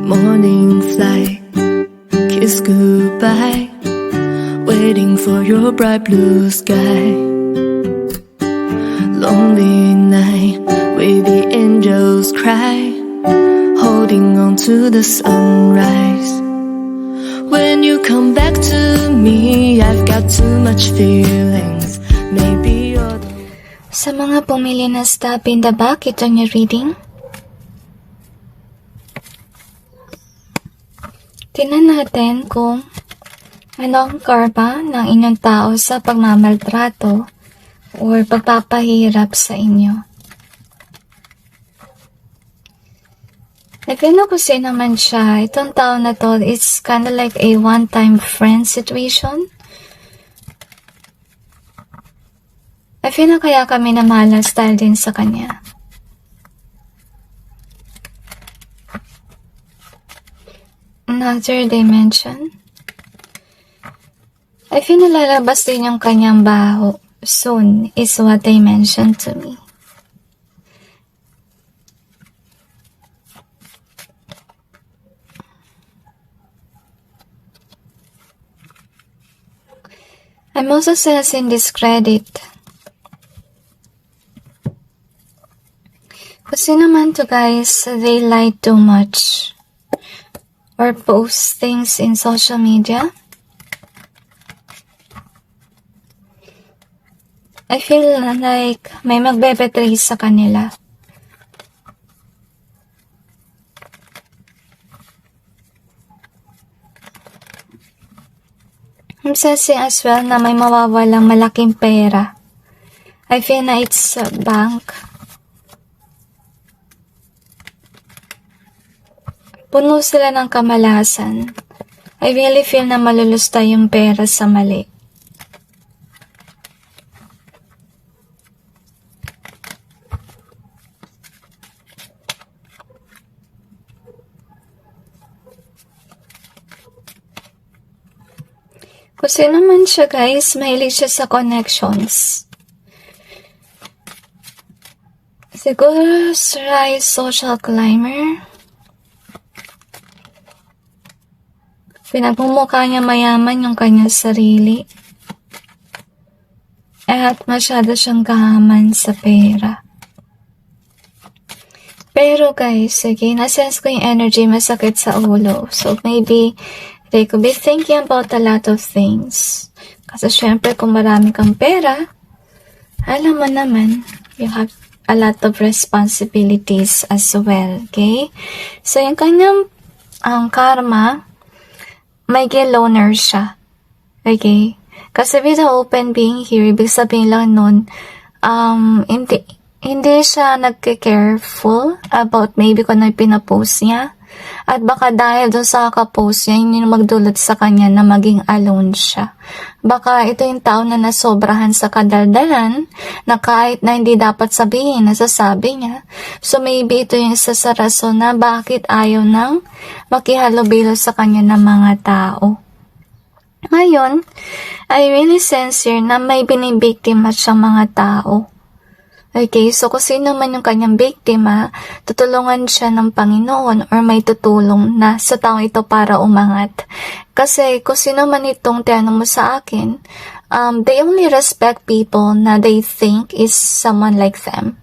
morning flight, kiss goodbye, waiting for your bright blue sky. Lonely night, where the angels cry, holding on to the sunrise. When you come back to me, I've got too much feelings. Maybe you're the... Sa mga pumili na stab in the back, ito yung reading. Tingnan natin kung ano ang karma ng inyong tao sa pagmamaltrato or pagpapahirap sa inyo. Nagano kasi naman siya, itong tao na to, it's kind of like a one-time friend situation. I feel na kaya kami namalas dahil din sa kanya. Another dimension. I feel na lalabas din yung kanyang baho soon is what they mentioned to me. I'm also sensing discredit. Kasi naman to guys, they lie too much or post things in social media. I feel like may magbe-betray sa kanila. I'm sensing as well na may mawawalang malaking pera. I feel na it's a bank. Puno sila ng kamalasan. I really feel na malulusta yung pera sa mali. Kasi naman siya guys, mahilig siya sa connections. Siguro siya ay social climber. Pinagmumukha niya mayaman yung kanyang sarili. At masyado siyang kahaman sa pera. Pero guys, sige, nasense ko yung energy masakit sa ulo. So maybe they could be thinking about a lot of things. Kasi syempre kung marami kang pera, alam mo naman, you have a lot of responsibilities as well, okay? So yung kanyang karma, may loner siya, okay? Kasi with the open being here, ibig sabihin lang nun, hindi siya nagke-careful about maybe kung ano yung pinapost niya. At baka dahil doon sa kakapost niya, yun yung magdulot sa kanya na maging alone siya. Baka ito yung tao na nasobrahan sa kadaldalan na kahit na hindi dapat sabihin, nasasabi niya. So maybe ito yung isa sa rason na bakit ayaw nang makihalubilo sa kanya ng mga tao. Ngayon, I really sense here na may binibiktima siyang mga tao. Okay, so kung sino man yung kanyang biktima, tutulungan siya ng Panginoon or may tutulong na sa taong ito para umangat. Kasi kung sino man itong tinanong mo sa akin, they only respect people na they think is someone like them.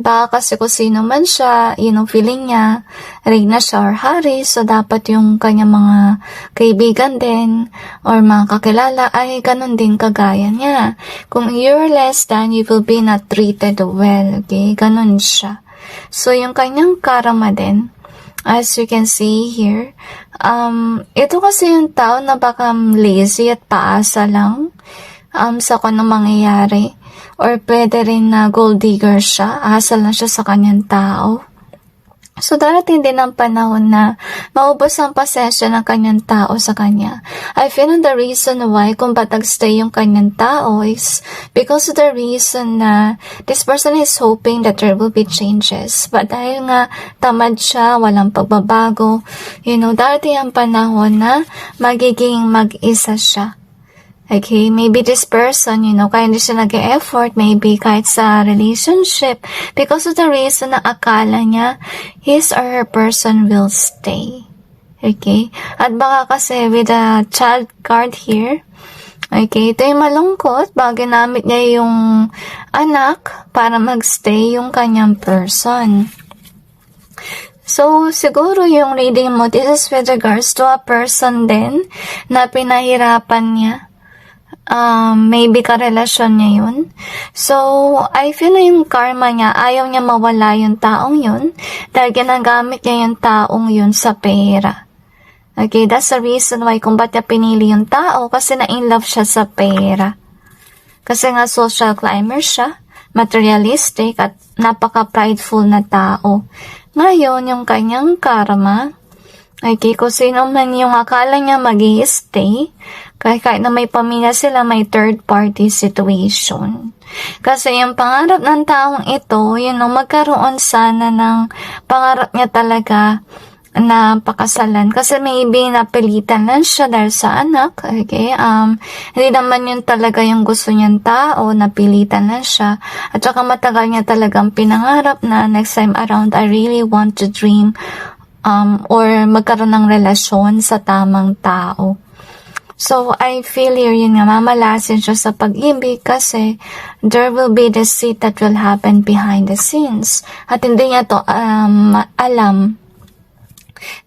Baka kasi kung sino man siya, yun ang feeling niya, reyna siya or hari, so dapat yung kanyang mga kaibigan din or mga kakilala ay ganun din kagaya niya. Kung you're less than, you will be not treated well, okay? Ganun siya. So yung kanyang karma din, as you can see here, ito kasi yung tao na baka lazy at paasa lang sa kung anong mangyayari. Or pwede rin na gold digger siya, asal na siya sa kanyang tao. So darating din ang panahon na maubos ang pasensya ng kanyang tao sa kanya. I feel the reason why kung ba't nagstay yung kanyang tao is because of the reason na this person is hoping that there will be changes. But dahil nga tamad siya, walang pagbabago, darating ang panahon na magiging mag-isa siya. Okay, maybe this person, kaya hindi siya nag-e-effort, maybe kahit sa relationship, because of the reason na akala niya, his or her person will stay. Okay? At baka kasi with the child card here, okay, ito yung malungkot, baka ginamit niya yung anak para magstay yung kanyang person. So, siguro yung reading mo, this is with regards to a person din na pinahirapan niya. Maybe karelasyon niya yun. So, I feel na yung karma niya, ayaw niya mawala yung taong yun dahil ginagamit niya yung taong yun sa pera. Okay, that's the reason why kung ba't niya pinili yung tao kasi na-in love siya sa pera. Kasi nga social climber siya, materialistic at napaka-prideful na tao. Ngayon, yung kanyang karma, okay, kung sino man yung akala niya mag-i-stay, kahit na may pamilya sila, may third party situation. Kasi yung pangarap ng taong ito, magkaroon sana ng pangarap niya talaga na pakasalan. Kasi maybe napilitan lang siya dahil sa anak, okay? Hindi naman yun talaga yung gusto niyang tao, napilitan lang siya. At saka matagal niya talagang pinangarap na next time around, I really want to dream or magkaroon ng relasyon sa tamang tao. So, I feel here, mamalasin siya sa pag-ibig kasi there will be deceit that will happen behind the scenes. At hindi niya to alam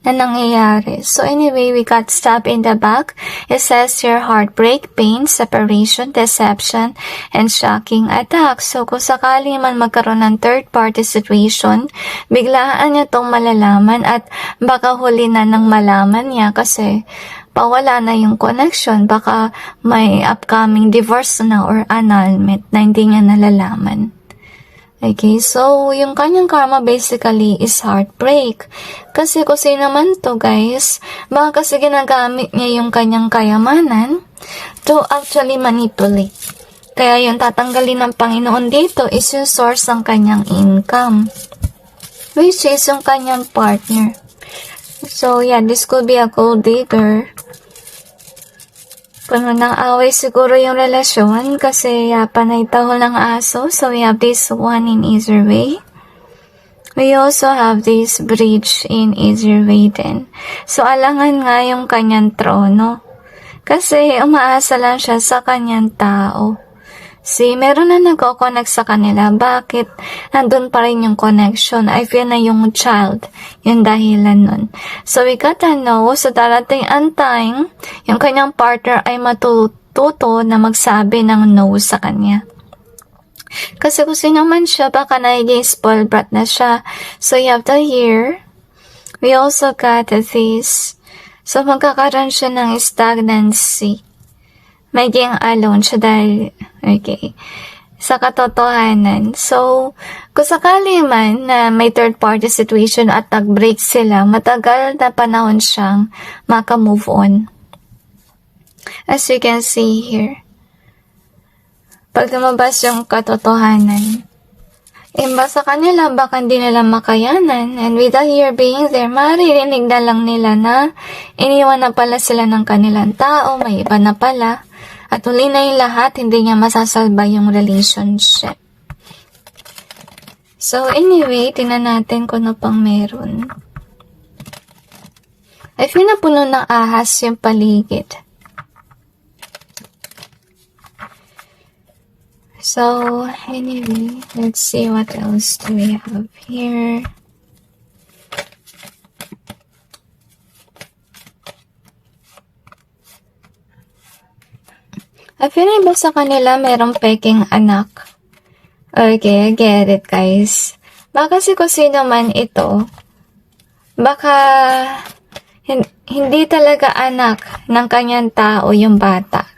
na nangyayari. So, anyway, we got stabbed in the back. It says here, heartbreak, pain, separation, deception, and shocking attack. So, kung sakali man magkaroon ng third-party situation, biglaan niya tong malalaman at baka huli na nang malaman niya kasi pawala na yung connection, baka may upcoming divorce na or annulment na hindi niya nalalaman. Okay, so yung kanyang karma basically is heartbreak. Kasi kung sino naman to guys, baka kasi ginagamit niya yung kanyang kayamanan to actually manipulate. Kaya yung tatanggalin ng Panginoon dito is yung source ng kanyang income, which is yung kanyang partner. So yeah, this could be a gold digger. Puno ng away siguro yung relasyon kasi panay tahol ng aso. So we have this one in either way. We also have this bridge in either way din. So alangan nga yung kanyang trono. Kasi umaasa lang siya sa kanyang tao. See, meron na nagko-connect sa kanila. Bakit nandun pa rin yung connection? I feel na yung child, yung dahilan nun. So, we gotta know, sa darating ang time, yung kanyang partner ay matututo na magsabi ng no sa kanya. Kasi kung sino man siya, baka naging spoiled brat na siya. So, you have to hear. We also got this. So, magkakaroon siya ng stagnancy. Maging alone siya dahil, okay, sa katotohanan. So, kung sakali man na may third party situation at nag-break sila, matagal na panahon siyang maka-move on. As you can see here. Pag lumabas yung katotohanan, iba sa kanila, baka hindi nila makayanan. And with the here being there, maririnig na lang nila na iniwan na pala sila ng kanilang tao, may iba na pala. At uli na yung lahat, hindi niya masasalba yung relationship. So anyway, tingnan natin kung ano pang meron. I feel na puno ng ahas yung paligid. So anyway, let's see what else do we have here. I feel na iba sa kanila merong peking anak. Okay, I get it guys. Baka si kusino man ito, baka hindi talaga anak ng kanyang tao yung bata.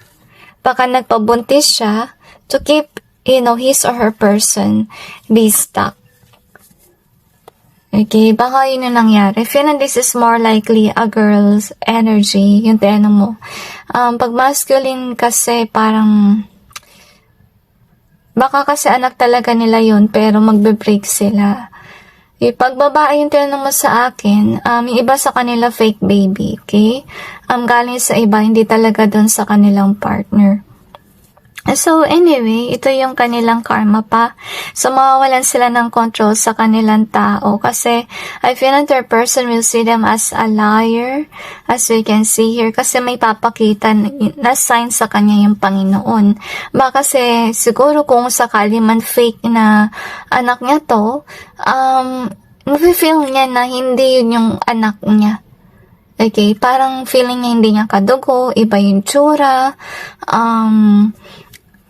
Baka nagpabuntis siya to keep, his or her person be stuck. Okay, baka yun yung nangyari. Feel na this is more likely a girl's energy, yung tinanong mo. Pag masculine kasi parang, baka kasi anak talaga nila yun, pero magbe-break sila. Pag babae yung tinanong mo sa akin, yung iba sa kanila fake baby, okay? Galing sa iba, hindi talaga dun sa kanilang partner. So anyway, ito yung kanilang karma pa. So mawawalan sila ng control sa kanilang tao kasi I feel that their person will see them as a liar, as we can see here, kasi may papakita na sign sa kanya yung Panginoon. Baka kasi siguro kung sakali man fake na anak niya to, mafe-feel niya na hindi yun yung anak niya. Okay, parang feeling niya hindi niya kadugo, iba yung tsura,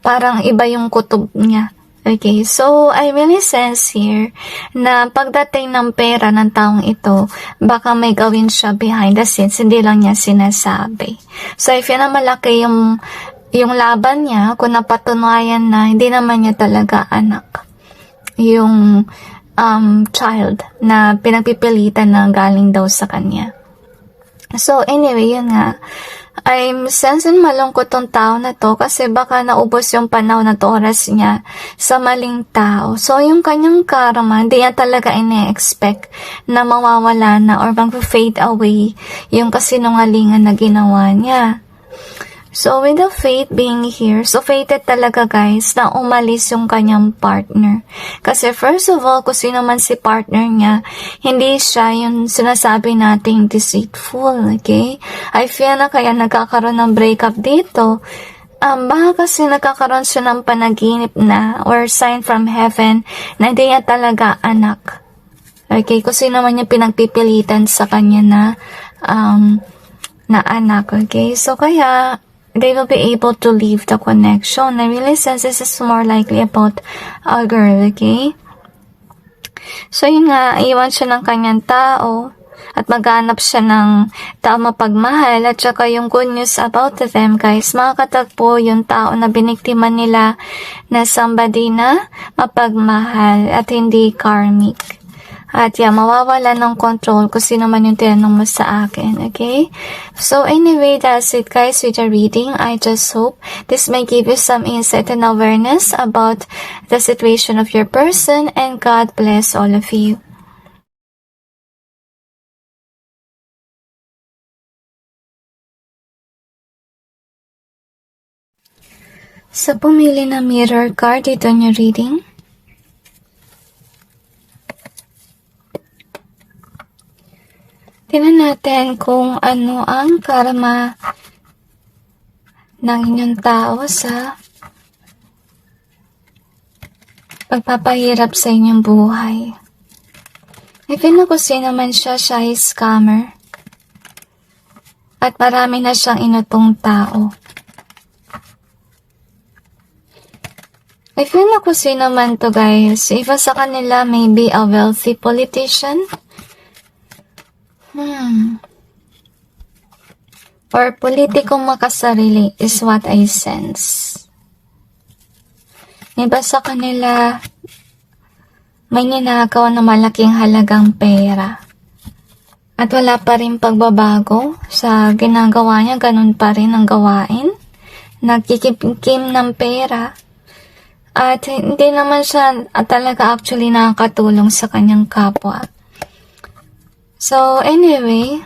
parang iba yung kutob niya. Okay, so I really sense here na pagdating ng pera ng taong ito, baka may gawin siya behind the scenes, hindi lang niya sinasabi. So I feel na malaki yung laban niya kung napatunayan na hindi naman niya talaga anak. Yung child na pinagpipilitan na galing daw sa kanya. So anyway, yun nga. I'm sensing malungkot tong tao na to kasi baka naubos yung panahon at oras niya sa maling tao. So, yung kanyang karma, hindi niya talaga ine-expect na mawawala na or mag-fade away yung kasinungalingan na ginawa niya. So, with the fate being here, so fated talaga guys na umalis yung kanyang partner. Kasi first of all, kung sino man si partner niya, hindi siya yung sinasabi nating deceitful, okay? I feel na kaya nagkakaroon ng breakup dito. Baka kasi nagkakaroon siya ng panaginip na or sign from heaven na hindi niya talaga anak. Okay, kung sino man niya pinagpipilitan sa kanya na anak, okay? So, kaya they will be able to leave the connection. I really sense this is more likely about a girl, okay? So, yun nga, iwan siya ng kanyang tao at maghanap siya ng tao mapagmahal. At saka yung good news about them, guys, makakatagpo yung tao na biniktiman nila na somebody na mapagmahal at hindi karmic. At mawawala ng control kung sino man yung tinanong mo sa akin, okay? So anyway, that's it guys with the reading. I just hope this may give you some insight and awareness about the situation of your person, and God bless all of you. Sa pumili na mirror card dito yung reading, tingnan natin kung ano ang karma ng inyong tao sa pagpapahirap sa inyong buhay. Even na kung sino man siya ay scammer. At marami na siyang inutong tao. I feel na kung sino man to guys, iba sa kanila maybe a wealthy politician, or politikong makasarili is what I sense. Iba sa kanila may ninakaw na malaking halagang pera. At wala pa rin pagbabago sa ginagawa niya, ganun pa rin ang gawain. Nagkikim ng pera. At hindi naman siya talaga actually nakakatulong sa kanyang kapwa. So, anyway,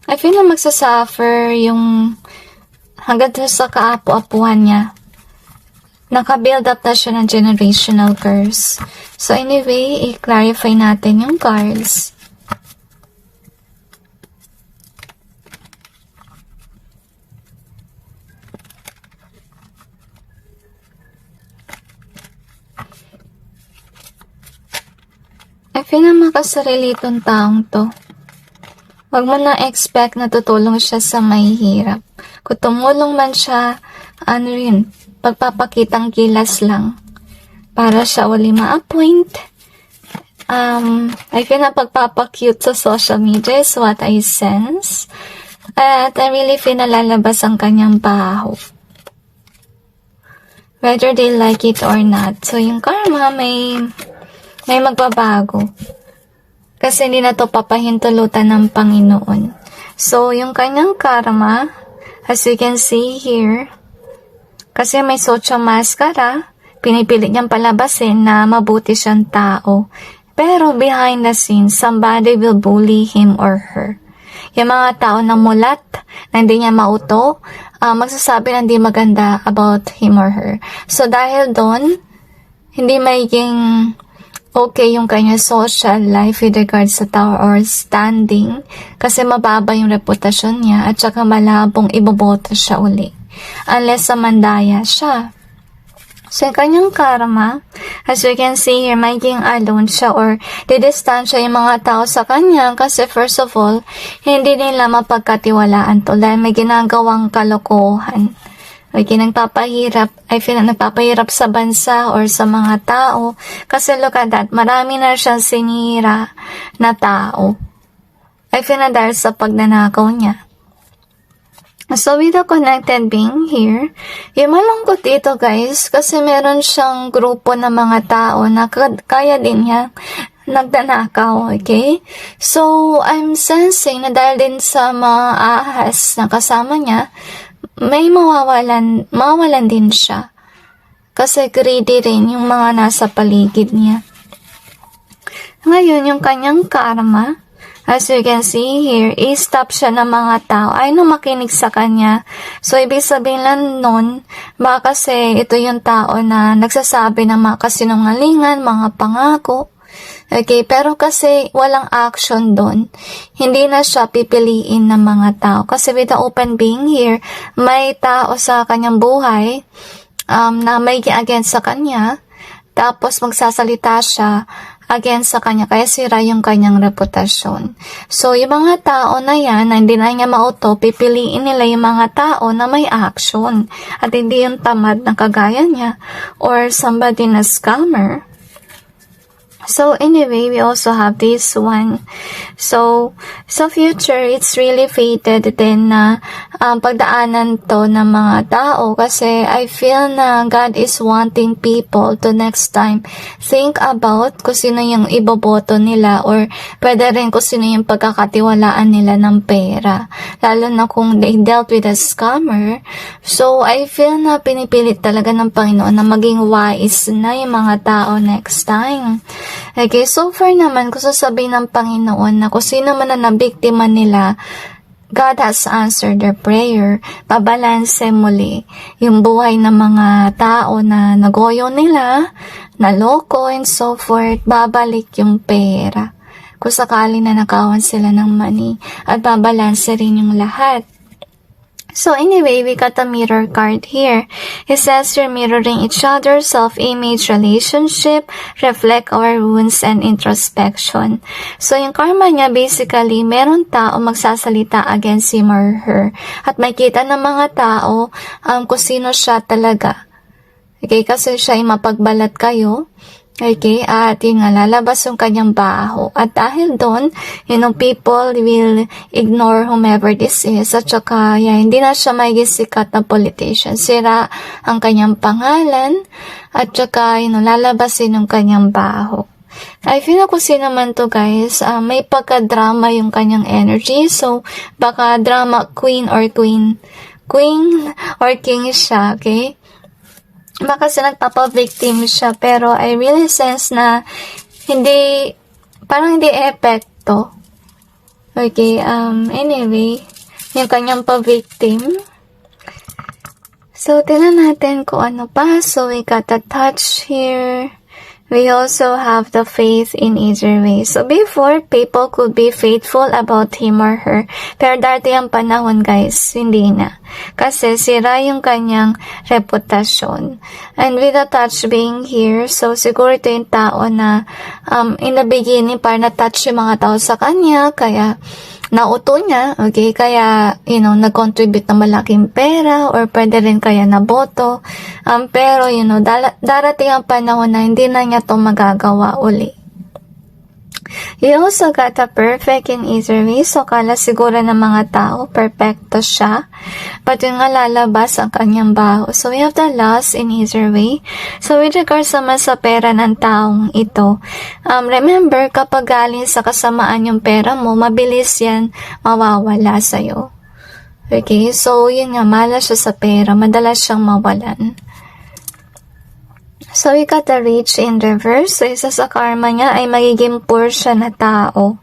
I feel na magsasuffer yung hanggang sa kaapu-apuhan niya. Naka-build up na siya ng generational curse. So, anyway, i-clarify natin yung cards. I feel na makasarili itong taong to. Huwag mo na expect na tutulong siya sa mahihirap. Kung tumulong man siya, pagpapakitang kilas lang. Para siya uli ma-appoint. I feel na pagpapacute sa social media is what I sense. At I really feel na lalabas ang kanyang baho. Whether they like it or not. So, yung karma may magbabago. Kasi hindi na to papahintulutan ng Panginoon. So, yung kanyang karma, as you can see here, kasi may social mascara, pinipilit niyang palabasin na mabuti siyang tao. Pero behind the scenes, somebody will bully him or her. Yung mga tao na mulat, na hindi niya mauto, magsasabi na hindi maganda about him or her. So dahil doon, hindi magiging okay yung kanya social life with regards sa tao or standing kasi mababa yung reputasyon niya at saka malabong iboboto siya uli unless sa mandaya siya. So, yung kanyang karma, as you can see here, magiging alone siya or didistansya yung mga tao sa kanya kasi first of all, hindi nila mapagkatiwalaan to dahil may ginagawang kalokohan. Okay, nagpapahirap sa bansa or sa mga tao. Kasi look at that, marami na siyang sinira na tao. I feel na dahil sa pagnanakaw niya. So, with the connected being here, yung malungkot dito guys, kasi meron siyang grupo ng mga tao na kaya din niya nagdanakaw, okay? So, I'm sensing na dahil din sa mga ahas na kasama niya, may mawawalan din siya. Kasi greedy rin yung mga nasa paligid niya. Ngayon, yung kanyang karma, as you can see here, i-stop siya ng mga tao. Ay, makinig sa kanya. So, ibig sabihin lang nun, baka kasi ito yung tao na nagsasabi ng mga kasinungalingan, mga pangako. Okay, pero kasi walang action doon, hindi na siya pipiliin ng mga tao. Kasi with the open being here, may tao sa kanyang buhay na may against sa kanya, tapos magsasalita siya against sa kanya, kaya sira yung kanyang reputasyon. So, yung mga tao na yan, na hindi na niya mauto, pipiliin nila yung mga tao na may action, at hindi yung tamad na kagaya niya, or somebody na scammer. So, anyway, we also have this one. So, sa future, it's really fated din na pagdaanan to ng mga tao kasi I feel na God is wanting people to next time think about kung sino yung iboboto nila or pwede rin kung sino yung pagkakatiwalaan nila ng pera. Lalo na kung they dealt with a scammer. So, I feel na pinipilit talaga ng Panginoon na maging wise na yung mga tao next time. Okay, so far naman, kung sasabihin ng Panginoon na kung sino man na nabiktima nila, God has answered their prayer. Babalanse muli yung buhay ng mga tao na nagoyo nila, naloko, and so forth. Babalik yung pera. Kung sakali na nakawan sila ng money, at babalanse rin yung lahat. So anyway, we got a mirror card here. It says you're mirroring each other's self-image relationship, reflect our wounds and introspection. So yung karma niya, basically, meron tao magsasalita against him or her. At makita ng mga tao kung sino siya talaga. Okay, kasi siya ay mapagbalat kayo. Okay, at yun nga, lalabas yung kanyang baho. At dahil doon, people will ignore whomever this is. At saka, hindi na siya magiging sikat na politician. Sira ang kanyang pangalan. At saka, lalabasin yung kanyang baho. I feel na kung sino man to guys, may pagka-drama yung kanyang energy. So, baka drama queen or king siya, okay? Baka kasi nagpapa-victim siya, pero I really sense na parang hindi epekto. Okay, anyway, yung kanyang pa-victim. So, tingnan natin kung ano pa. So, we got the touch here. We also have the faith in either way. So, before, people could be faithful about him or her. Pero dati ang panahon, guys, hindi na. Kasi sira yung kanyang reputasyon. And with the touch being here, so siguro ito yung tao na in the beginning, parang na-touch yung mga tao sa kanya, kaya nauto niya, okay, kaya, nag-contribute ng malaking pera, or pwede rin kaya na boto, pero, darating ang panahon na hindi na niya to magagawa uli. You also got a perfect in either way, so kala siguro ng mga tao, perfecto siya, but yung nga lalabas ang kanyang baho. So, we have the loss in either way. So, with regards naman sa pera ng taong ito, remember, kapag galing sa kasamaan yung pera mo, mabilis yan mawawala sa'yo. Okay, so, yun nga, malas siya sa pera, madalas siyang mawalan. So, we got the rich in reverse. So, isa sa karma niya ay magiging poor siya na tao.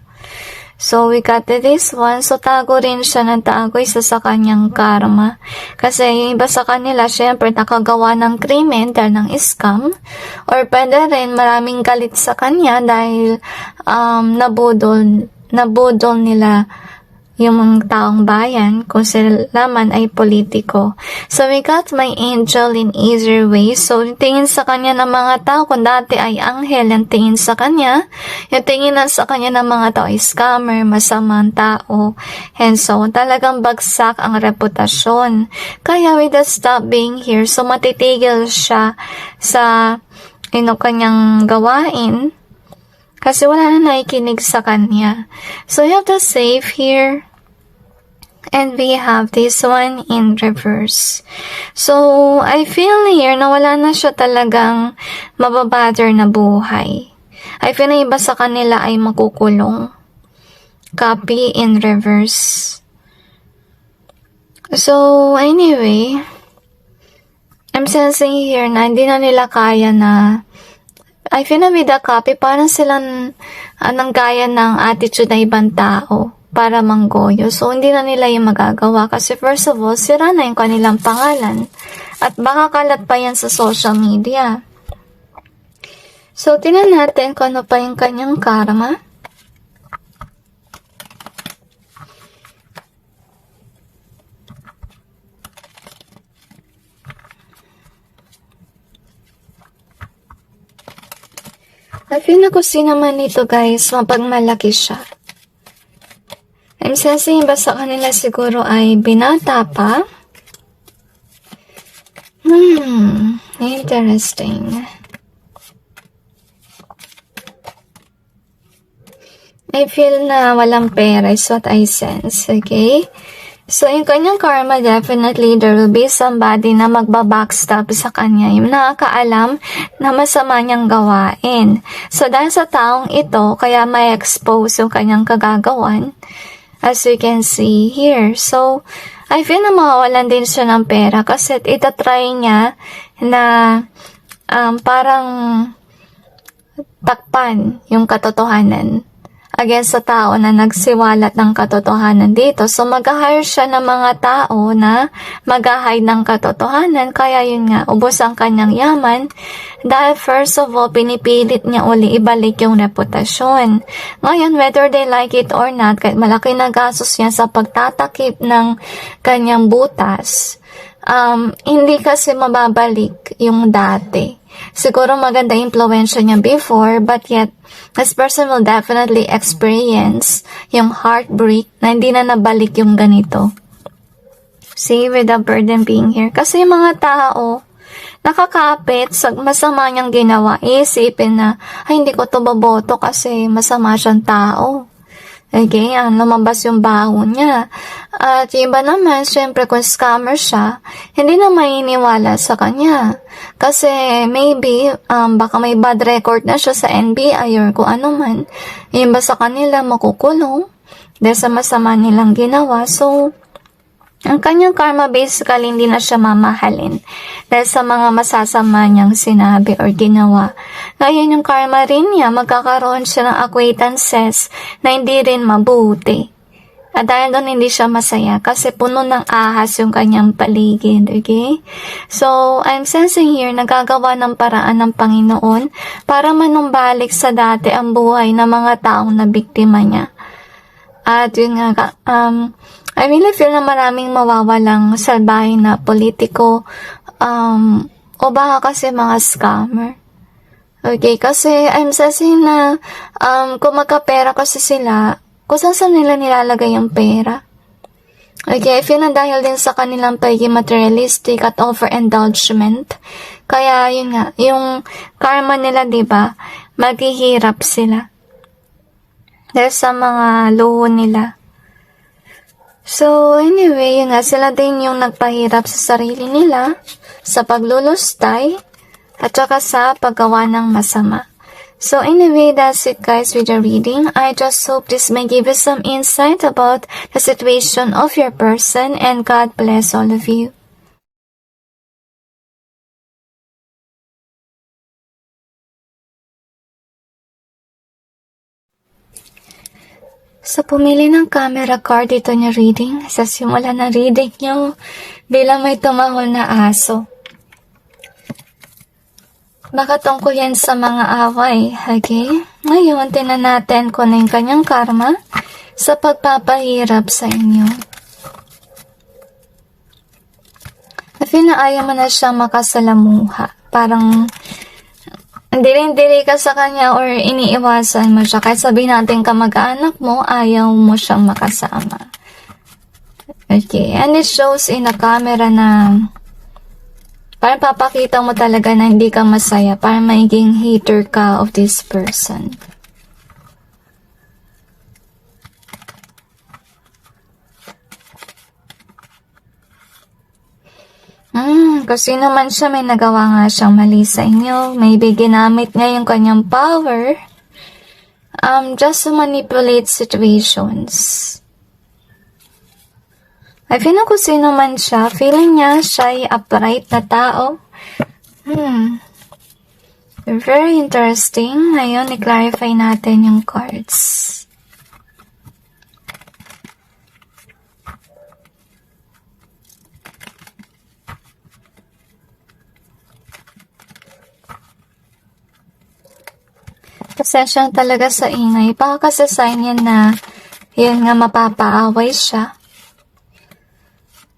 So, we got this one. So, tago rin siya ng tago, isa sa kanyang karma. Kasi yung iba sa kanila, syempre, nakagawa ng krimen dahil ng scam. Or pwede rin maraming galit sa kanya dahil nabudol nila yung mga taong bayan kung sila naman ay politiko. So, we got my angel in easier ways. So, yung tingin sa kanya ng mga tao, kung dati ay anghel, yung tingin sa kanya, yung tingin sa kanya ng mga tao ay scammer, masamang tao, and so, talagang bagsak ang reputasyon. Kaya, with the stop being here, so matitigil siya sa kanyang gawain, kasi wala na nakikinig sa kanya. So, you have the save here. And we have this one in reverse. So, I feel here na wala na siya talagang mababother na buhay. I feel na iba sa kanila ay makukulong. Copy in reverse. So, anyway, I'm sensing here na hindi na nila kaya na I feel na with the copy, parang silang gaya ng attitude na ibang tao para manggoyo. So, hindi na nila yung magagawa kasi first of all, sira na yung kanilang pangalan. At baka kalat pa yan sa social media. So, tingnan natin kung ano pa yung kanyang karma. I feel na kung sino man ito guys, mapagmalaki siya. I'm sensing ba sa kanila siguro ay binata pa? Interesting. I feel na walang pera is what I sense, okay? So, yung kanyang karma, definitely, there will be somebody na magbabackstab sa kanya, yung nakakaalam na masama niyang gawain. So, dahil sa taong ito, kaya may expose yung kanyang kagagawan, as we can see here. So, I feel na mawawalan din siya ng pera kasi itatry niya na parang takpan yung katotohanan against sa tao na nagsiwalat ng katotohanan dito. So, mag-hire siya ng mga tao na mag-hide ng katotohanan. Kaya yun nga, ubos ang kanyang yaman. Dahil first of all, pinipilit niya uli ibalik yung reputasyon. Ngayon, whether they like it or not, kahit malaki na gastos niya sa pagtatakip ng kanyang butas, hindi kasi mababalik yung dati. Siguro maganda influensya niya before, but yet, this person will definitely experience yung heartbreak na hindi na nabalik yung ganito. See, with the burden being here. Kasi yung mga tao, nakakapit sa masama niyang ginawa, isipin na, ay, hindi ko to baboto kasi masama siyang tao. Okay, lumabas yung baho niya. At yung iba naman, syempre kung scammer siya, hindi na mainiwala sa kanya. Kasi maybe, baka may bad record na siya sa NBI or kung ano man. Yung iba sa kanila makukulong dahil sa masama nilang ginawa. So, ang kanyang karma basically hindi na siya mamahalin dahil sa mga masasama niyang sinabi or ginawa. Ngayon yung karma rin niya, magkakaroon siya ng acquaintances na hindi rin mabuti. At dahil doon hindi siya masaya kasi puno ng ahas yung kanyang paligid, okay? So, I'm sensing here, nagagawa ng paraan ng Panginoon para manumbalik sa dati ang buhay ng mga taong nabiktima niya. At yun nga, I really feel na maraming mawawalang salbahe na politiko o baka kasi mga scammer. Okay, kasi I'm sensing na kung magkapera kasi sila, kung saan nila nilalagay yung pera. Okay, I feel na dahil din sa kanilang pagiging materialistic at overindulgement. Kaya yun nga, yung karma nila, diba, maghihirap sila. Dahil sa mga luho nila. So, anyway, yun nga, sila din yung nagpahirap sa sarili nila, sa paglulustay, at saka sa paggawa ng masama. So, anyway, that's it guys with the reading. I just hope this may give you some insight about the situation of your person, and God bless all of you. So, pumili ng camera card dito niya reading. Sa simula ng reading niyo, bilang may tumahol na aso. Baka tungkol yan sa mga away, okay? Ngayon, tinan natin kung ano yung kanyang karma sa pagpapahirap sa inyo. I feel na ayaw mo na siya makasalamuha. Parang diri ka sa kanya or iniiwasan mo siya. Kahit sabihin natin kamag-anak mo, ayaw mo siyang makasama. Okay, and it shows in a camera na parang papakita mo talaga na hindi ka masaya. Parang magiging hater ka of this person. Kasi naman siya may nagawa nga siyang mali sa inyo. Maybe ginamit niya yung kanyang power just to manipulate situations. I feel na kung sino man siya, feeling niya siya ay upright na tao. Very interesting. Ngayon, i-clarify natin yung cards. Pasensya talaga sa ingay. Baka kasi sign yan na yun nga mapapaaway siya.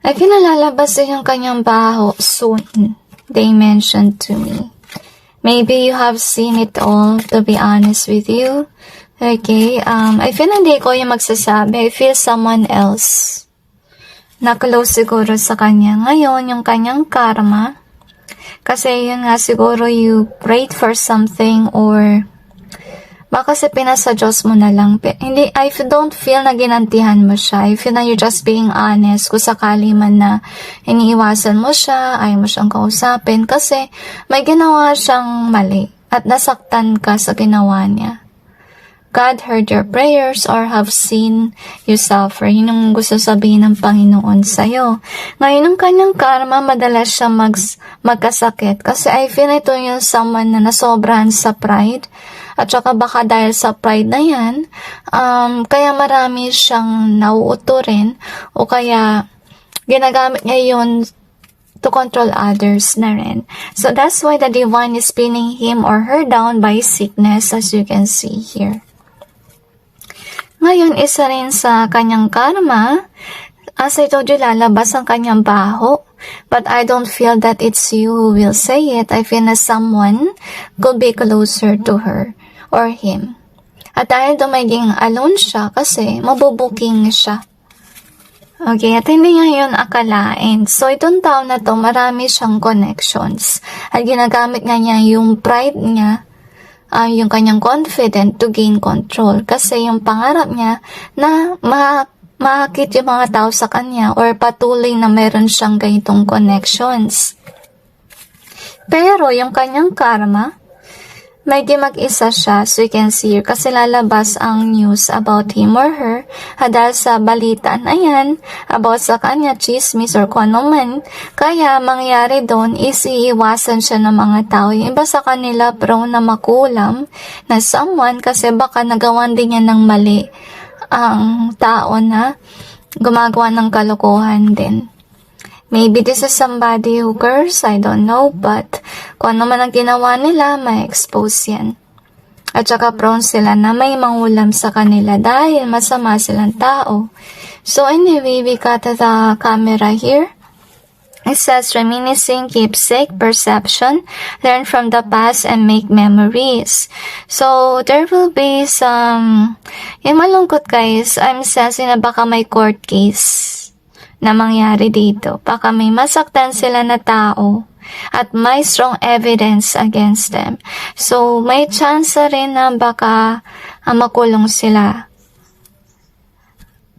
Ay kinalalabas din yung kanyang baho soon. They mentioned to me. Maybe you have seen it all, to be honest with you. Okay, I feel hindi ko yung magsasabi. I feel someone else na close siguro sa kanya. Ngayon, yung kanyang karma. Kasi yun nga siguro you prayed for something or baka kasi pinasa Diyos mo na lang. Hindi, I don't feel na ginantihan mo siya. I feel na you're just being honest. Kung sakali man na iniiwasan mo siya, ayaw mo siyang kausapin. Kasi may ginawa siyang mali. At nasaktan ka sa ginawa niya. God heard your prayers or have seen you suffer. Yun yung gusto sabihin ng Panginoon sa'yo. Ngayon, ang kanyang karma, madalas siya magkasakit. Kasi I feel ito yung someone na nasobrahan sa pride. At saka baka dahil sa pride na yan, kaya marami siyang nauuturin o kaya ginagamit niya yun to control others na rin. So that's why the divine is pinning him or her down by sickness as you can see here. Ngayon, isa rin sa kanyang karma, as I told you, lalabas ang kanyang baho. But I don't feel that it's you who will say it. I feel na someone could be closer to her or him. At dahil maging alone siya kasi mabubuking siya. Okay, at hindi niya yun akalain. So, itong tao na to, marami siyang connections. At ginagamit nga niya yung pride niya, yung kanyang confident to gain control. Kasi yung pangarap niya na makakit yung mga tao sa kanya or patuloy na meron siyang ganitong connections. Pero yung kanyang karma, may mag-isa siya, so you can see here, kasi lalabas ang news about him or her, dahil sa balita na yan, about sa kanya, chismis or kung ano man, kaya mangyari doon is iiwasan siya ng mga tao. Yung iba sa kanila prone na makulam na someone kasi baka nagawan din niya ng mali ang tao na gumagawa ng kalokohan din. Maybe this is somebody who curse, I don't know, but kung ano man ang ginawa nila, may expose yan. At saka prone sila na may mangulam sa kanila dahil masama silang tao. So anyway, we got the camera here. It says, reminiscing, keepsake, perception, learn from the past, and make memories. So, there will be some, yung malungkot guys, I'm sensing na baka may court case na mangyari dito. Baka may masaktan sila na tao at may strong evidence against them. So, may chance rin na baka makulong sila.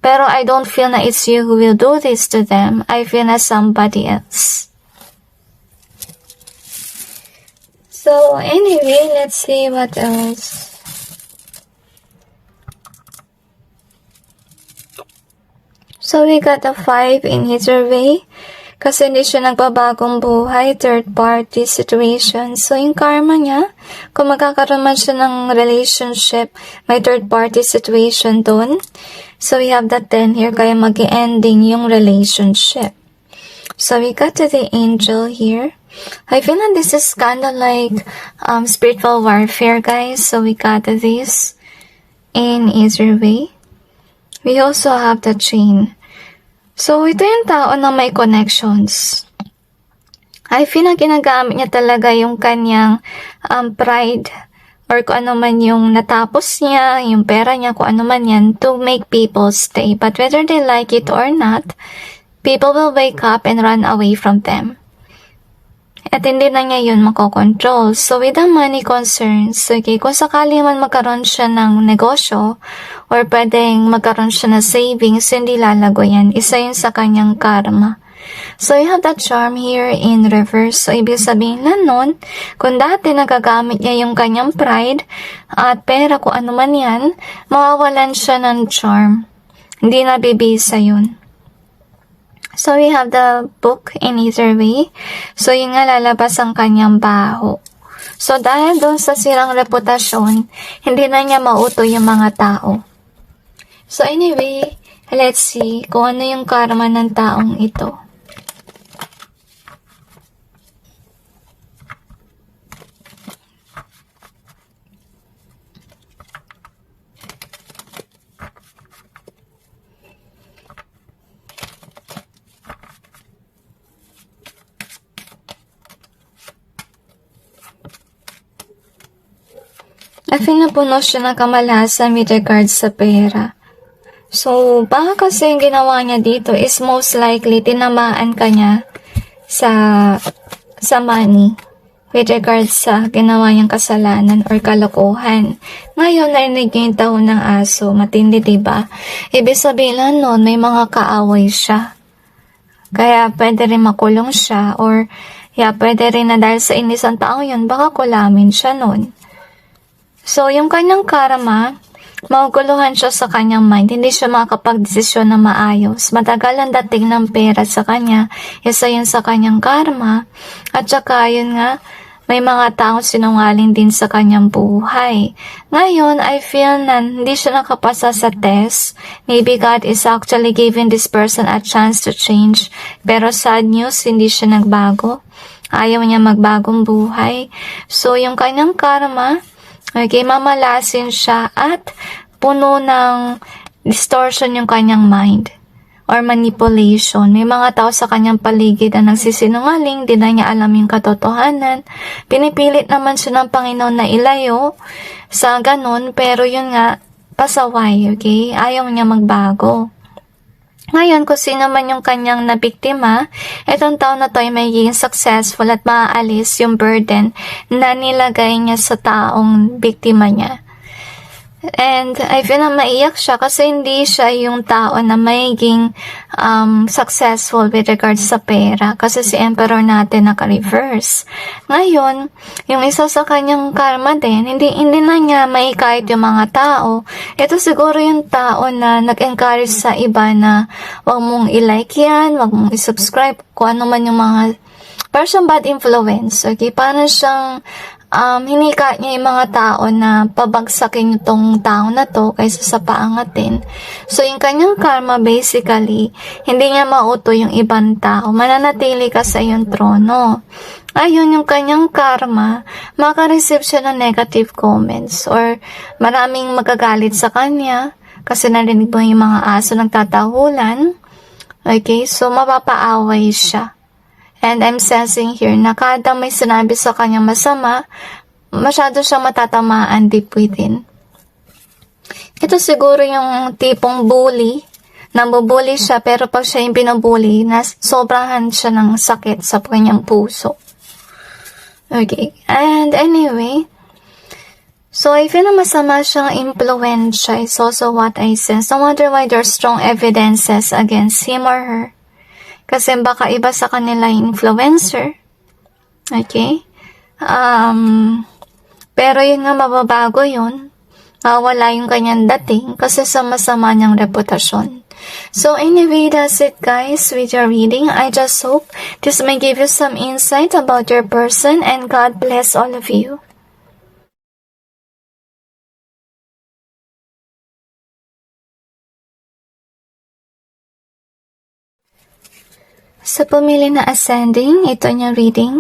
Pero I don't feel na it's you who will do this to them. I feel na somebody else. So, anyway, let's see what else. So, we got a 5 in either way. Kasi hindi siya nagbabagong buhay, third party situation. So, yung karma niya, kung magkakaroon man siya ng relationship, may third party situation dun. So, we have the 10 here, kaya mag-ending yung relationship. So, we got to the angel here. I feel that this is kind of like spiritual warfare, guys. So, we got this in easier way. We also have the chain. So, ito yung tao na may connections. I feel na ginagamit niya talaga yung kanyang pride or kung ano man yung natapos niya, yung pera niya, kung ano man yan, to make people stay. But whether they like it or not, people will wake up and run away from them. At hindi na niya yun makokontrol. So, with the money concerns, okay, kung sakali man magkaroon siya ng negosyo, or pwedeng magkaroon siya ng savings, hindi lalago yan. Isa yun sa kanyang karma. So, you have that charm here in reverse. So, ibig sabihin na nun, kung dati nagagamit niya yung kanyang pride, at pera kung ano man yan, mawawalan siya ng charm. Hindi na bibisa yun. So, we have the book in either way. So, yun nga lalabas ang kanyang baho. So, dahil doon sa sirang reputasyon, hindi na niya mauto yung mga tao. So, anyway, let's see kung ano yung karma ng taong ito. I think napuno siya ng kamalasan with regards sa pera. So, baka kasi yung ginawa niya dito is most likely tinamaan ka niya sa money with regards sa ginawa niyang kasalanan or kalokohan. Ngayon, narinig niya yung tahon ng aso. Matindi, diba? Ibig sabihin lang nun, may mga kaaway siya. Kaya pwede rin makulong siya or pwede rin na dahil sa inis ang tao yun, baka kulamin siya nun. So, yung kanyang karma, mauguluhan siya sa kanyang mind. Hindi siya makakapag-desisyon na maayos. Matagal ang dating ng pera sa kanya. Isa yun sa kanyang karma. At saka, yun nga, may mga taong sinungaling din sa kanyang buhay. Ngayon, I feel na hindi siya nakapasa sa test. Maybe God is actually giving this person a chance to change. Pero sad news, hindi siya nagbago. Ayaw niya magbagong buhay. So, yung kanyang karma, okay, mamalasin siya at puno ng distortion yung kanyang mind or manipulation. May mga tao sa kanyang paligid na nagsisinungaling, di na niya alam yung katotohanan. Pinipilit naman siya ng Panginoon na ilayo sa ganun, pero yun nga, pasaway, okay? Ayaw niya magbago. Ngayon, kung sino man yung kanyang nabiktima, itong tao na to ay magiging successful at maaalis yung burden na nilagay niya sa taong biktima niya. And I feel na maiyak siya kasi hindi siya yung tao na magiging successful with regards sa pera kasi si Emperor natin naka-reverse. Ngayon, yung isa sa kanyang karma din, hindi na niya maikahit yung mga tao. Ito siguro yung tao na nag-encourage sa iba na wag mong i-like yan, wag mong i-subscribe, kung ano man yung mga person bad influence. Okay, parang siyang hinika niya yung mga tao na pabagsakin itong tao na to kaysa sa paangatin. So, yung kanyang karma basically, hindi niya mauto yung ibang tao. Mananatili ka sa iyong trono. Ayun, yung kanyang karma, makareceive siya ng negative comments or maraming magagalit sa kanya kasi narinig mo yung mga aso nagtatahulan. Okay, so mapapaaway siya. And I'm sensing here na kada may sinabi sa kanyang masama, masyado siyang matatamaan deep within. Ito siguro yung tipong bully, nambubully siya pero pag siya yung binubully, sobrahan siya ng sakit sa kanyang puso. Okay, and anyway, so I feel na masama siyang impluensya is also what I sense. No wonder why there's strong evidences against him or her. Kasi baka iba sa kanila yung influencer. Okay? Pero yun nga, mababago yun. Mawala yung kanyang dating kasi sa masama niyang reputasyon. So anyway, that's it guys with your reading. I just hope this may give you some insight about your person, and God bless all of you. Sa pumili na ascending, ito yung reading.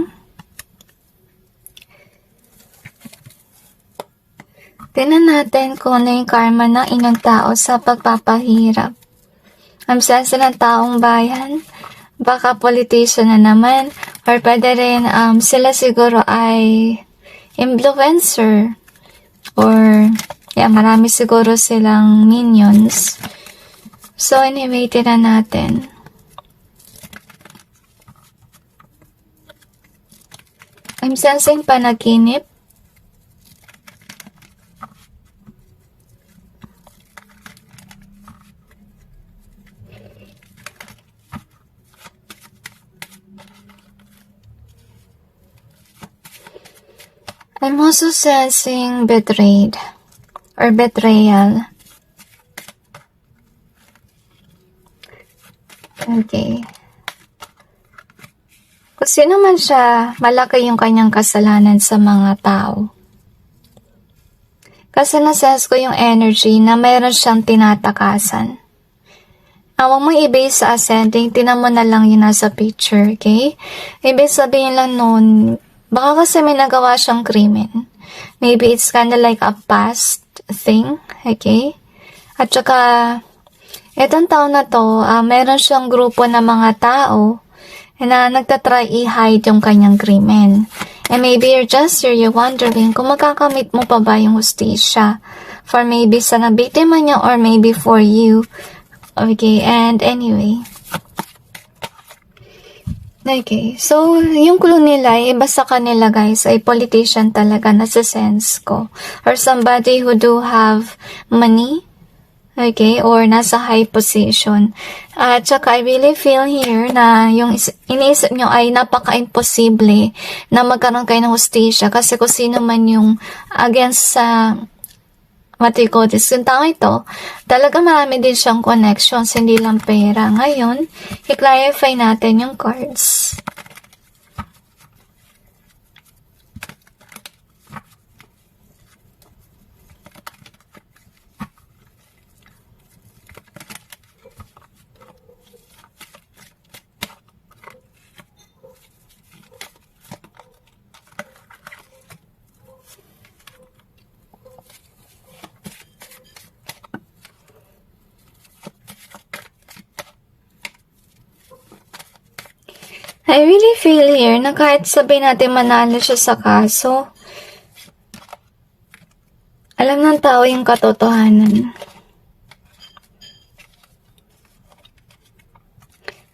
Tingnan natin kung ano yung karma ng inyong tao sa pagpapahirap. Ang sense ng taong bayan, baka politician na naman, or pwede rin sila siguro ay influencer, or marami siguro silang minions. So anyway, tingnan natin. I'm sensing panaginip. I'm also sensing betrayed or betrayal. Okay. Kung sino man siya, malaki yung kanyang kasalanan sa mga tao. Kasi nasense ko yung energy na mayroon siyang tinatakasan. Huwag mo i-base sa ascending, tinan mo na lang yun nasa picture, okay? Ibig sabihin lang nun, baka kasi may nagawa siyang krimen. Maybe it's kinda like a past thing, okay? At saka, etong taon na to, meron siyang grupo ng mga tao na nagtatry i-hide yung kanyang krimen. And maybe you're wondering kung makakamit mo pa ba yung hustisya for maybe sa nabiktima niya or maybe for you. Okay, and anyway. Okay, so yung clue nila, iba sa kanila guys, ay politician talaga na sa sense ko. Or somebody who do have money. Okay, or nasa high position. At saka I really feel here na yung iniisip nyo ay napaka-imposible na magkaroon kayo ng hustisya kasi kung sino man yung against sa matikotis. Yung tao ito, talaga marami din siyang connections, hindi lang pera. Ngayon, i-clarify natin yung cards. I really feel here na kahit sabihin natin manalo siya sa kaso, alam ng tao yung katotohanan.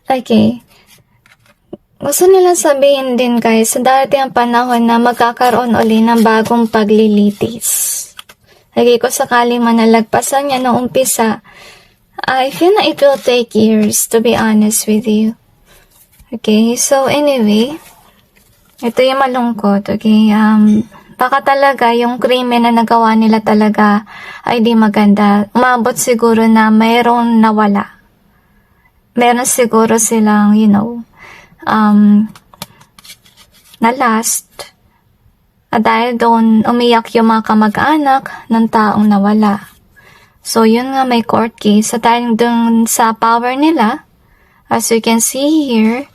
Okay. Gusto nilang sabihin din guys, sa darating ang panahon na magkakaroon uli ng bagong paglilitis. Okay, kung sakali man nalagpasan niya noong umpisa, I feel na it will take years, to be honest with you. Okay, so anyway, ito yung malungkot, okay, baka talaga yung krimen na nagawa nila talaga ay di maganda. Umabot siguro na mayroong nawala. Meron siguro silang, na last. At dahil doon, umiyak yung mga kamag-anak ng taong nawala. So, yun nga may court case. At dahil doon sa power nila, as you can see here,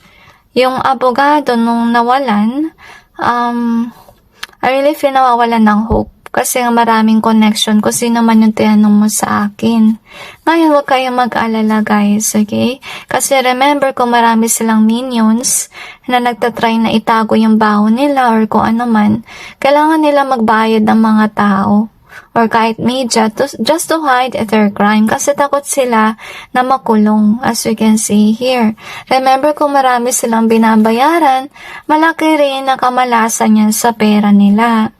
yung abogado nung nawalan, I really feel nawawalan ng hope. Kasi maraming connection kung sino man yung tinanong mo sa akin. Ngayon, huwag kayong mag-alala guys, okay? Kasi remember kung marami silang minions na nagtatry na itago yung baho nila or kung ano man, kailangan nila magbayad ng mga tao or kahit media just to hide their crime kasi takot sila na makulong, as you can see here. Remember kung marami silang binabayaran, malaki rin na kamalasan yan sa pera nila.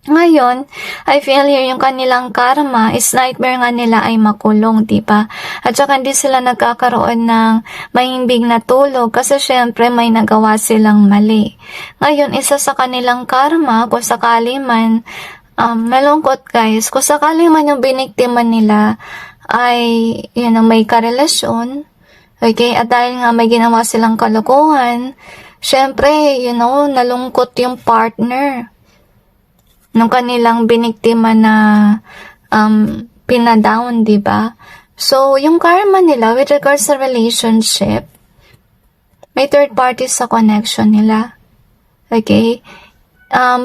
Ngayon, I feel here yung kanilang karma is nightmare nga nila ay makulong, diba? At saka hindi sila nagkakaroon ng mahimbing na tulog kasi syempre may nagawa silang mali. Ngayon, isa sa kanilang karma, kung sakali man, malungkot guys, kung sakali man yung biniktima nila ay, may karelasyon. Okay, at dahil nga may ginawa silang kalokohan, syempre, nalungkot yung partner nung kanilang biniktima na pinadown, diba? So, yung karma nila with regards sa relationship, may third party sa connection nila. Okay?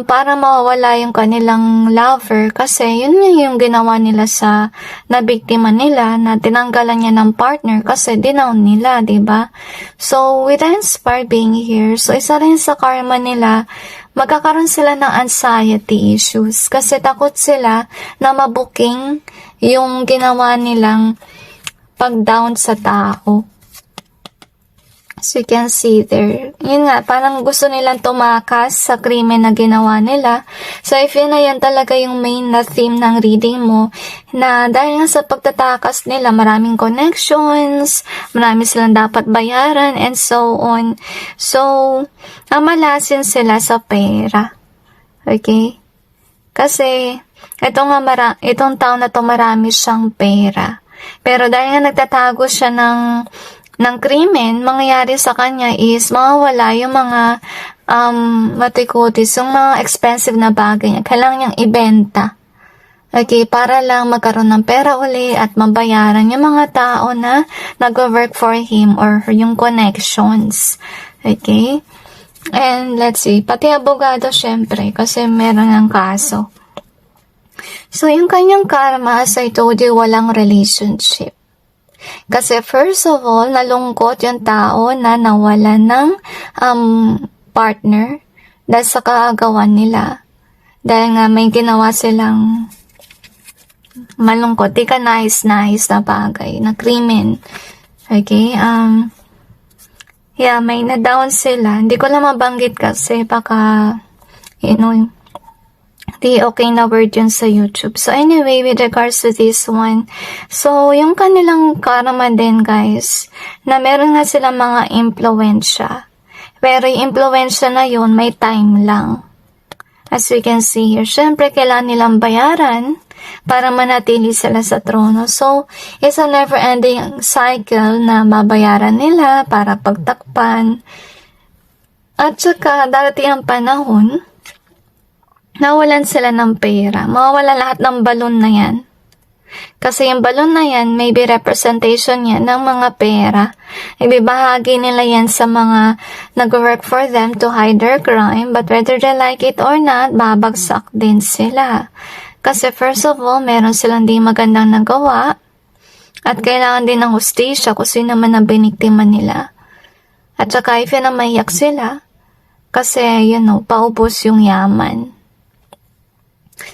Para mawawala yung kanilang lover kasi yun yung ginawa nila sa nabiktima nila na tinanggalan niya ng partner kasi dinown nila, diba? So, with the inspired being here, so isa rin sa karma nila, magkakaroon sila ng anxiety issues kasi takot sila na mabuking yung ginawa nilang pag-down sa tao. So, you can see there. Yun nga, parang gusto nilang tumakas sa krimen na ginawa nila. So, I feel na yan talaga yung main na theme ng reading mo. Na dahil nga sa pagtatakas nila, maraming connections, marami silang dapat bayaran, and so on. So, amalasin sila sa pera. Okay? Kasi, itong taon na to marami siyang pera. Pero dahil nga nagtatago siya ng krimen, mangyayari sa kanya is mawawala yung mga matikutis, yung mga expensive na bagay niya. Kailangan niyang ibenta. Okay, para lang magkaroon ng pera uli at mabayaran yung mga tao na nag-work for him or yung connections. Okay? And let's see, pati abogado syempre kasi meron ng kaso. So, yung kanyang karma, as I told you, walang relationship. Kasi first of all, nalungkot yung tao na nawalan ng partner dahil sa kaagawan nila. Dahil nga may ginawa silang malungkot, di ka nice na bagay, na krimen. Okay, may na-down sila. Hindi ko lang mabanggit kasi baka, di okay na word yun sa YouTube. So anyway, with regards to this one, so yung kanilang karma din guys, na meron nga silang mga impluensya. Pero yung impluensya na yun, may time lang. As we can see here, syempre kailangan nilang bayaran para manatili sila sa trono. So, it's a never-ending cycle na mabayaran nila para pagtakpan. At saka, darating ang panahon, nawalan sila ng pera. Mawawala lahat ng balon na yan. Kasi yung balon na yan, maybe representation yan ng mga pera. Ibibahagi nila yan sa mga nag-work for them to hide their crime. But whether they like it or not, babagsak din sila. Kasi first of all, meron silang di magandang nagawa. At kailangan din ng hustisya kung sino naman ang biniktima nila. At saka if na maiyak sila, kasi, paubos yung yaman.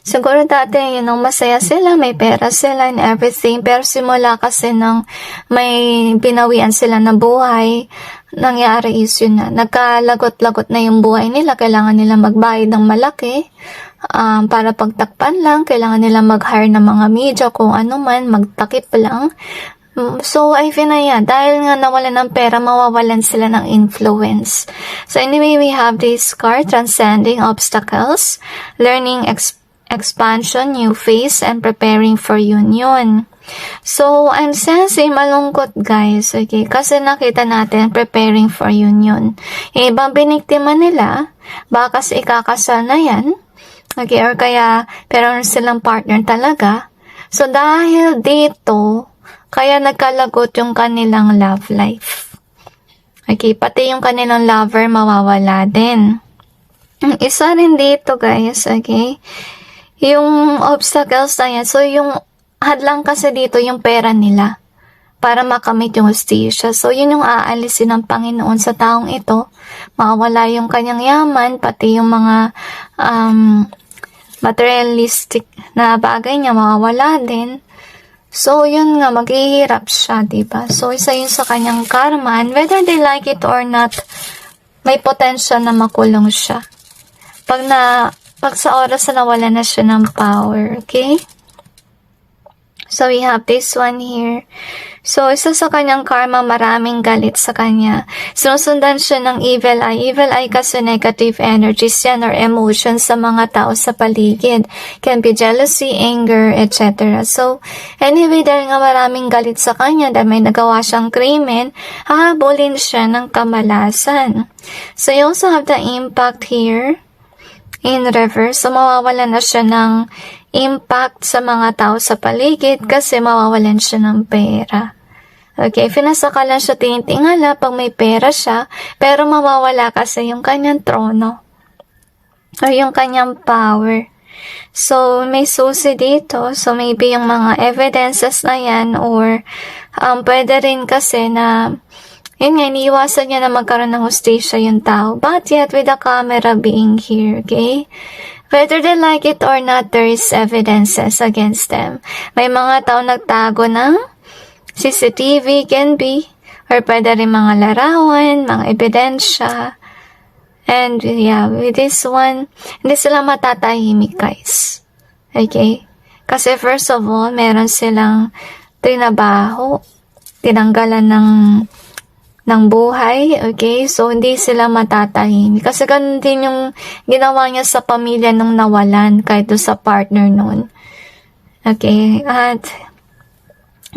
Siguro dati, masaya sila, may pera sila and everything. Pero simula kasi nang may binawian sila na buhay, nangyari is yun na. Nagkalagot-lagot na yung buhay nila. Kailangan nila magbayad ng malaki. Para pagtakpan lang. Kailangan nila mag-hire ng mga media kung ano man, magtakip lang. So, I feel na yan. Dahil nga nawalan ng pera, mawawalan sila ng influence. So, anyway, we have this card, Transcending Obstacles, Learning Expansion, New Phase, and Preparing for Union. So, I'm sensing malungkot guys, okay? Kasi nakita natin, preparing for union. Yung ibang biniktima nila, baka kasi ikakasal na yan, okay? Or kaya, pero silang partner talaga. So, dahil dito, kaya nagkalagot yung kanilang love life. Okay, pati yung kanilang lover mawawala din. Isa rin dito guys, okay? Yung obstacles na yan. So, yung hadlang kasi dito yung pera nila para makamit yung hustisya. So, yun yung aalisin ng Panginoon sa taong ito. Mawawala yung kanyang yaman, pati yung mga materialistic na bagay niya mawawala din. So, yun nga, maghihirap siya, diba? So, isa yun sa kanyang karma. And whether they like it or not, may potential na makulong siya. Pag sa oras na nawala na siya ng power, okay? So, we have this one here. So, isa sa kanyang karma, maraming galit sa kanya. Sinusundan siya ng evil eye. Evil eye kasi negative energies yan or emotions sa mga tao sa paligid. Can be jealousy, anger, etc. So, anyway, dahil nga maraming galit sa kanya, dahil may nagawa siyang krimen, hahabulin siya ng kamalasan. So, you also have the impact here in reverse. So, mawawala na siya ng impact sa mga tao sa paligid kasi mawawalan siya ng pera. Okay, pinasakalan siya tinitingala pag may pera siya, pero mawawala kasi yung kanyang trono o yung kanyang power. So, may susi dito. So, maybe yung mga evidences na yan or pwede rin kasi na yun nga, iniiwasan niya na magkaroon ng hustisya yung tao. But yet, with the camera being here, okay? Whether they like it or not, there is evidences against them. May mga tao nagtago ng CCTV, can be, or pwede rin mga larawan, mga ebidensya. And yeah, with this one, hindi sila matatahimik, guys. Okay? Kasi first of all, meron silang trinabaho, tinanggalan ng buhay, okay? So, hindi sila matatahimik. Kasi ganun din yung ginawa niya sa pamilya nung nawalan, kahit doon sa partner nun. Okay? At,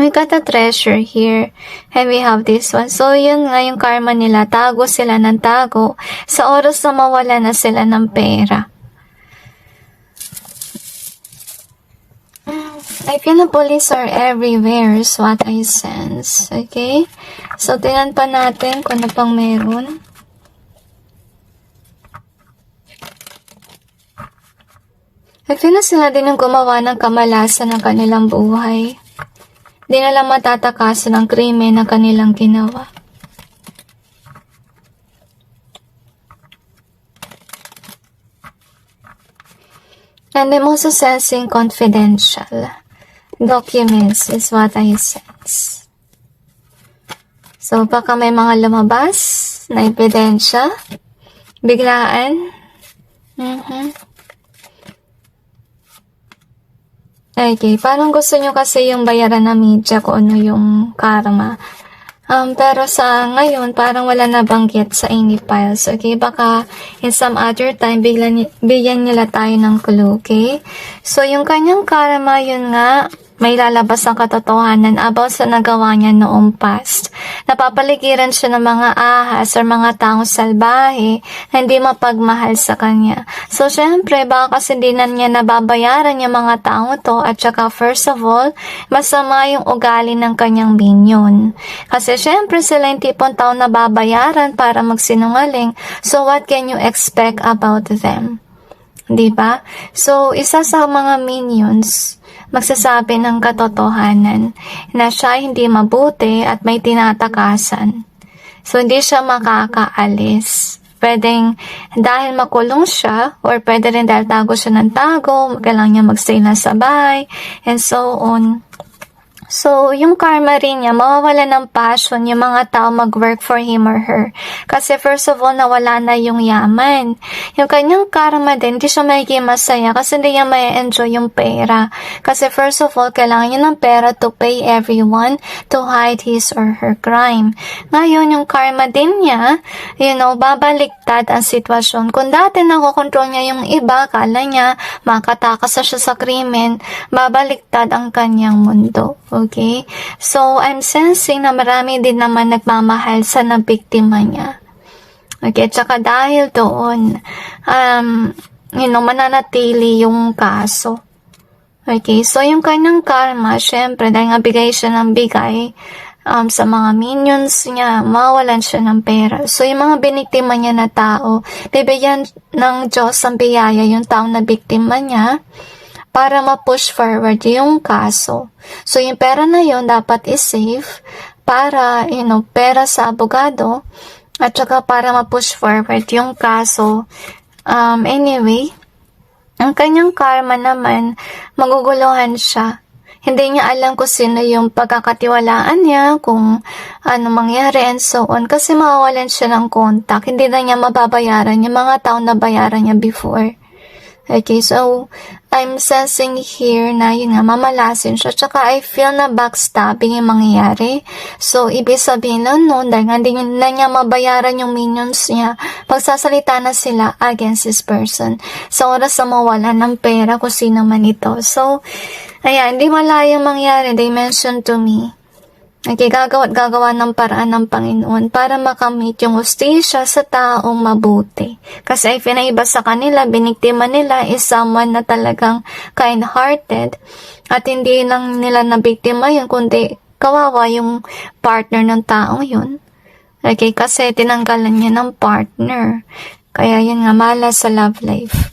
we got a treasure here. And we have this one. So, yun nga yung karma nila. Tago sila ng tago. Sa oras na mawala na sila ng pera. I feel the police are everywhere is what I sense. Okay? So, tingnan pa natin kung ano pang meron. I feel na sila din ang gumawa ng kamalasan ng kanilang buhay. Di na lang matatakasan ng krimen na kanilang ginawa. And I'm also sensing confidential documents is what I sense. So, baka may mga lumabas na ebidensya, biglaan. Okay, parang gusto nyo kasi yung bayaran na media kung ano yung karma. Pero sa ngayon, parang wala na banggit sa any files, okay? Baka in some other time, bigyan nila tayo ng clue, okay? So, yung kanyang karma, yun nga, may lalabas ang katotohanan about sa nagawa niya noong past. Napapaligiran siya ng mga ahas or mga taong salbahe na hindi mapagmahal sa kanya. So, syempre, baka kasi hindi na niya nababayaran yung mga taong to at saka first of all, masama yung ugali ng kanyang minion. Kasi syempre, sila yung tipong taong nababayaran para magsinungaling. So, what can you expect about them? Diba? So, isa sa mga minions, magsasabi ng katotohanan na siya hindi mabuti at may tinatakasan. So, hindi siya makakaalis. Pwedeng dahil makulong siya or pwede rin dahil tago siya ng tago, kailangan niya magstay na sa bahay, and so on. So, yung karma rin niya, mawawala ng passion yung mga tao mag-work for him or her. Kasi first of all, nawala na yung yaman. Yung kanyang karma din, hindi siya magiging masaya kasi hindi niya may enjoy yung pera. Kasi first of all, kailangan niya ng pera to pay everyone to hide his or her crime. Ngayon, yung karma din niya, babaliktad ang sitwasyon. Kung dati nakokontrol niya yung iba, kala niya makatakas na siya sa krimen, babaliktad ang kanyang mundo. Okay? So, I'm sensing na marami din naman nagmamahal sa nabiktima niya. Okay? Tsaka dahil doon, mananatili yung kaso. Okay? So, yung kanyang karma, syempre, dahil nga bigay siya ng bigay sa mga minions niya, mawalan siya ng pera. So, yung mga biniktima niya na tao, bibigyan ng Diyos ang biyaya yung taong na biktima niya, para ma-push forward yung kaso. So, yung pera na yun dapat i-save para, pera sa abogado at saka para ma-push forward yung kaso. Anyway, ang kanyang karma naman, maguguluhan siya. Hindi niya alam kung sino yung pagkakatiwalaan niya, kung ano mangyari and so on. Kasi mawawalan siya ng contact. Hindi na niya mababayaran yung mga taong nabayaran niya before. Okay, so I'm sensing here na yun nga, mamalasin siya. Tsaka I feel na backstabbing yung mangyayari. So, ibig sabihin lang no, dahil nga hindi na niya mabayaran yung minions niya, pagsasalita na sila against this person. Sa oras na mawala ng pera kung sino man ito. So, ayan, hindi malayang mangyari. They mentioned to me. Okay, gagawa ng paraan ng Panginoon para makamit yung hustisya sa taong mabuti. Kasi pinaiba sa kanila, biniktima nila is someone na talagang kind-hearted at hindi lang nila nabiktima yun, kundi kawawa yung partner ng taong yun. Okay, kasi tinanggalan niya ng partner. Kaya yun nga, malas sa love life.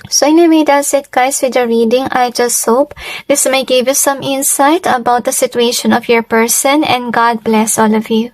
So anyway, that's it guys with the reading. I just hope this may give you some insight about the situation of your person, and God bless all of you.